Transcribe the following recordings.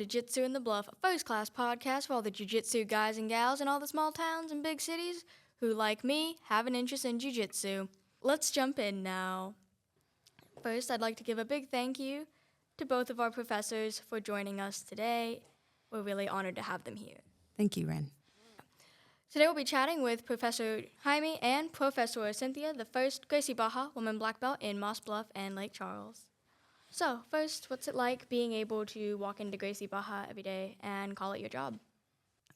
Jitsu in the Bluff, a first-class podcast for all the jiu-jitsu guys and gals in all the small towns and big cities who, like me, have an interest in jiu-jitsu. Let's jump in now. First, I'd like to give a big thank you to both of our professors for joining us today. We're really honored to have them here. Thank you, Ren. Today we'll be chatting with Professor Jaime and Professora Cynthia, the first Gracie Barra woman black belt in Moss Bluff and Lake Charles. So, first, what's it like being able to walk into Gracie Barra every day and call it your job?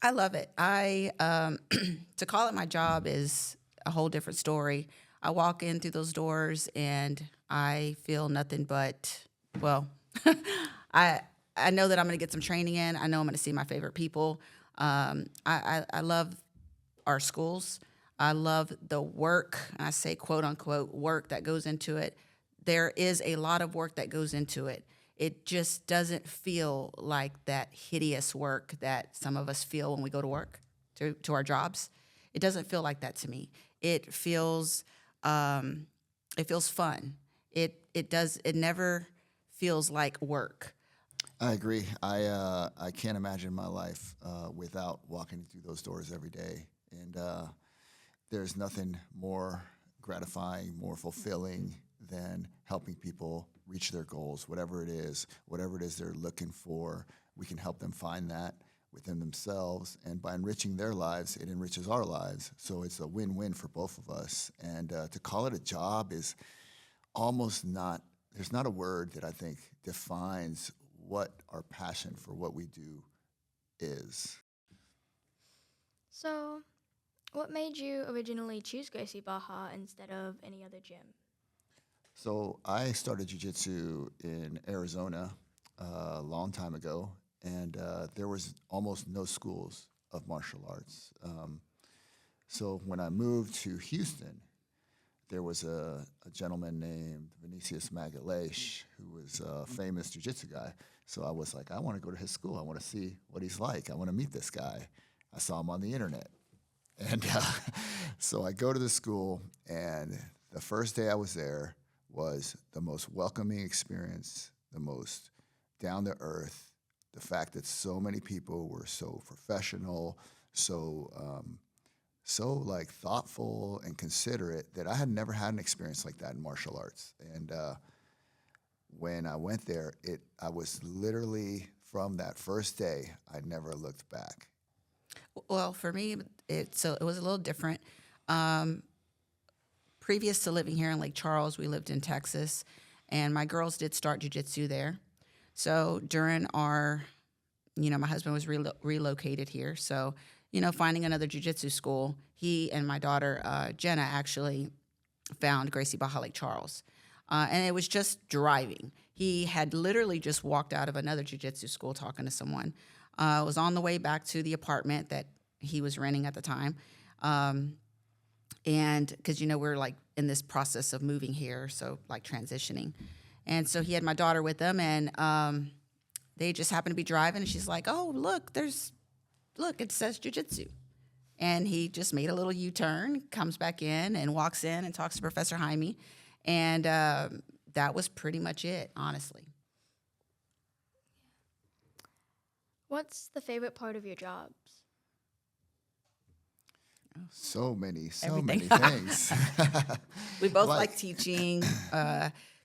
I love it. To call it my job is a whole different story. I walk in through those doors and I feel nothing but, well, I know that I'm going to get some training in. I know I'm going to see my favorite people. I love our schools. I love the work, I say quote unquote work that goes into it. There is a lot of work that goes into it. It just doesn't feel like that hideous work that some of us feel when we go to work, to our jobs. It doesn't feel like that to me. It feels fun. It never feels like work. I agree. I can't imagine my life without walking through those doors every day. And there's nothing more gratifying, more fulfilling than helping people reach their goals, whatever it is they're looking for. We can help them find that within themselves. And by enriching their lives, it enriches our lives. So it's a win-win for both of us. And to call it a job is almost not, there's not a word that I think defines what our passion for what we do is. So, what made you originally choose Gracie Barra instead of any other gym? So I started jiu-jitsu in Arizona a long time ago, and there was almost no schools of martial arts. So when I moved to Houston, there was a gentleman named Vinicius Magalhaes who was a famous jiu-jitsu guy. So I was like, I want to go to his school. I want to see what he's like. I want to meet this guy. I saw him on the internet. And so I go to the school, and the first day I was there was the most welcoming experience, the most down-to-earth, the fact that so many people were so professional, so like thoughtful and considerate that I had never had an experience like that in martial arts. And when I went there, I was literally, from that first day, I never looked back. Well, for me, it was a little different. Previous to living here in Lake Charles, we lived in Texas, and my girls did start jiu-jitsu there. So during my husband was relocated here. So, finding another jiu-jitsu school, he and my daughter, Jenna, actually found Gracie Barra Lake Charles. And it was just driving. He had literally just walked out of another jiu-jitsu school talking to someone. Was on the way back to the apartment that he was renting at the time. And because, we're like in this process of moving here, so like transitioning. And so he had my daughter with him, and they just happened to be driving, and she's like, oh, look, it says jiu-jitsu. And he just made a little U-turn, comes back in and walks in and talks to Professor Jaime. And that was pretty much it, honestly. What's the favorite part of your jobs? So many Everything. things. We both like teaching.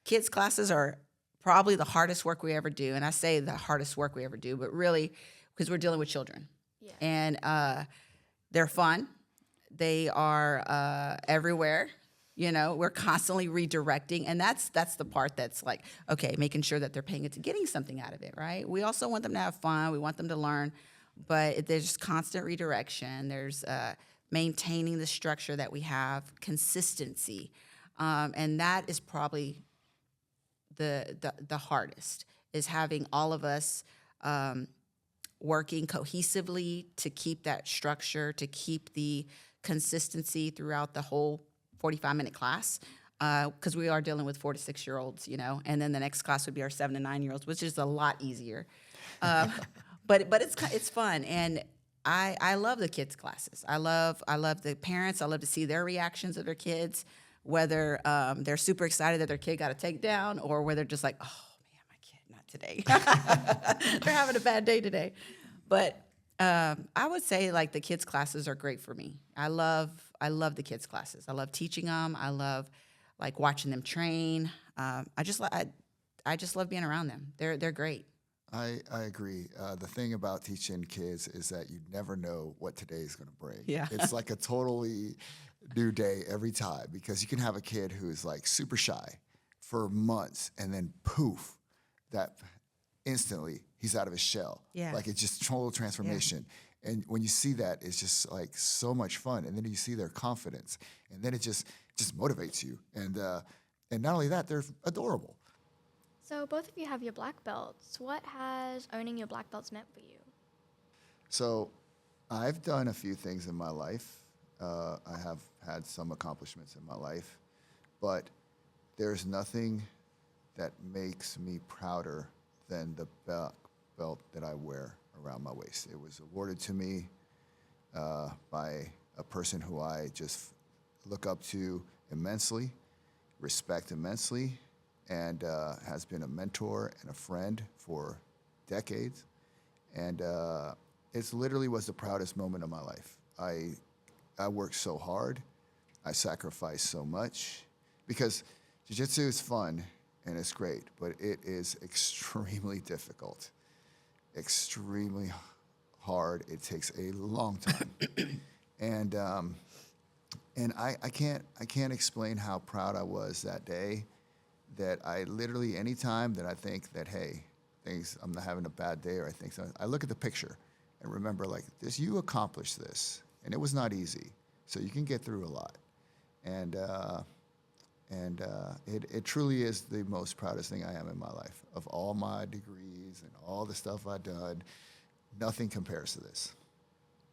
Kids' classes are probably the hardest work we ever do. And I say the hardest work we ever do, but really because we're dealing with children. Yeah. And they're fun. They are everywhere. We're constantly redirecting. And that's the part that's like, okay, making sure that they're paying attention, getting something out of it, right? We also want them to have fun. We want them to learn. But there's just constant redirection. There's maintaining the structure that we have, consistency. And that is probably the hardest, is having all of us working cohesively to keep that structure, to keep the consistency throughout the whole 45-minute class, because we are dealing with 4 to 6-year-olds, and then the next class would be our 7 to 9-year-olds, which is a lot easier. But it's fun, and I love the kids' classes. I love the parents. I love to see their reactions of their kids, whether they're super excited that their kid got a takedown, or whether they're just like, oh man, my kid not today. They're having a bad day today. But I would say like the kids classes are great for me. I love the kids classes. I love teaching them. I love like watching them train. I just love being around them. They're great. I agree. The thing about teaching kids is that you never know what today is going to bring. Yeah. It's like a totally new day every time, because you can have a kid who's like super shy for months and then poof, that instantly he's out of his shell. Yeah. Like it's just total transformation. Yeah. And when you see that, it's just like so much fun. And then you see their confidence, and then it just motivates you. And not only that, they're adorable. So both of you have your black belts. What has owning your black belts meant for you? So I've done a few things in my life. I have had some accomplishments in my life, but there's nothing that makes me prouder than the black belt that I wear around my waist. It was awarded to me by a person who I just look up to immensely, respect immensely, and has been a mentor and a friend for decades. And it's literally was the proudest moment of my life. I worked so hard. I sacrificed so much, because jiu-jitsu is fun and it's great, but it is extremely difficult, extremely hard. It takes a long time. And I can't explain how proud I was that day, that I literally, anytime that I think that, hey, I'm not having a bad day, or I think so, I look at the picture and remember, like, this, you accomplished this, and it was not easy. So you can get through a lot. And it truly is the most proudest thing I am in my life. Of all my degrees and all the stuff I've done, nothing compares to this.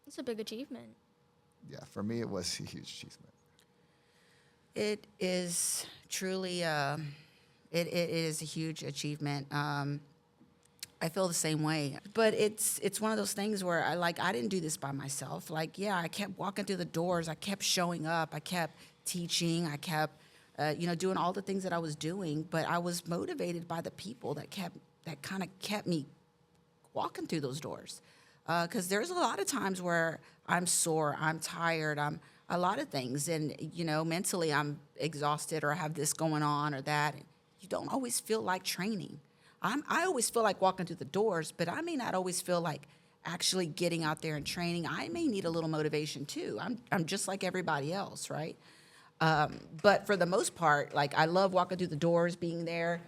It's a big achievement. Yeah, for me, it was a huge achievement. It is truly, it is a huge achievement. I feel the same way, but it's one of those things where I didn't do this by myself. Like, yeah, I kept walking through the doors. I kept showing up. I kept teaching. I kept, doing all the things that I was doing, but I was motivated by the people that kind of kept me walking through those doors. Because there's a lot of times where I'm sore, I'm tired, I'm a lot of things, and mentally I'm exhausted, or I have this going on or that. You don't always feel like training. I always feel like walking through the doors, but I may not always feel like actually getting out there and training. I may need a little motivation too. I'm just like everybody else, right? But for the most part, like, I love walking through the doors, being there.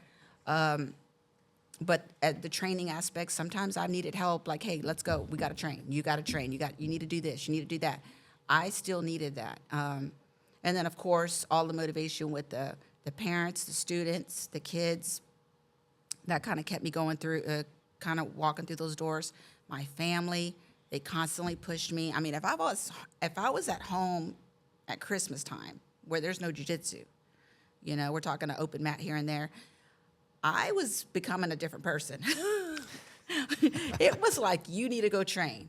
But at the training aspect, sometimes I needed help. Like, hey, let's go. We got to train. You got to train. You need to do this. You need to do that. I still needed that. And then, of course, all the motivation with the parents, the students, the kids. That kind of kept me going through, kind of walking through those doors. My family, they constantly pushed me. I mean, if I was at home at Christmas time where there's no jiu-jitsu, we're talking an open mat here and there, I was becoming a different person. It was like, you need to go train.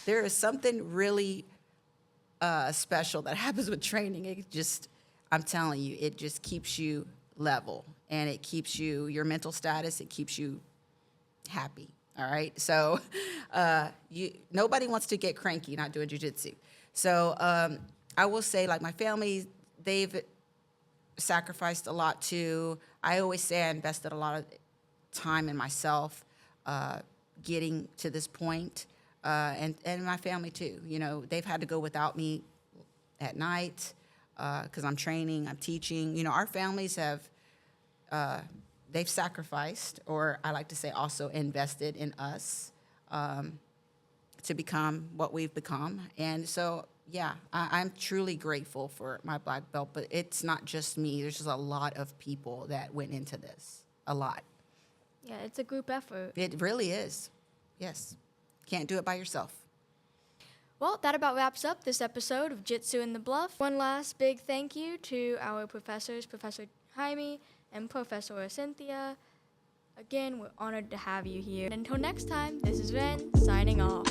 There is something really special that happens with training. It just, I'm telling you, it just keeps you level, and it keeps your mental status, it keeps you happy. All right. So nobody wants to get cranky not doing jiu-jitsu. So I will say, like, my family, they've sacrificed a lot too. I always say I invested a lot of time in myself getting to this point, and my family too. They've had to go without me at night because I'm training, I'm teaching. Our families have, they've sacrificed, or I like to say also invested in us to become what we've become. And so, yeah, I'm truly grateful for my black belt, but it's not just me. There's just a lot of people that went into this, a lot. Yeah, it's a group effort. It really is, yes. Can't do it by yourself. Well, that about wraps up this episode of Jitsu in the Bluff. One last big thank you to our professors, Professor Jaime and Professora Cynthia. Again, we're honored to have you here. And until next time, this is Ren, signing off.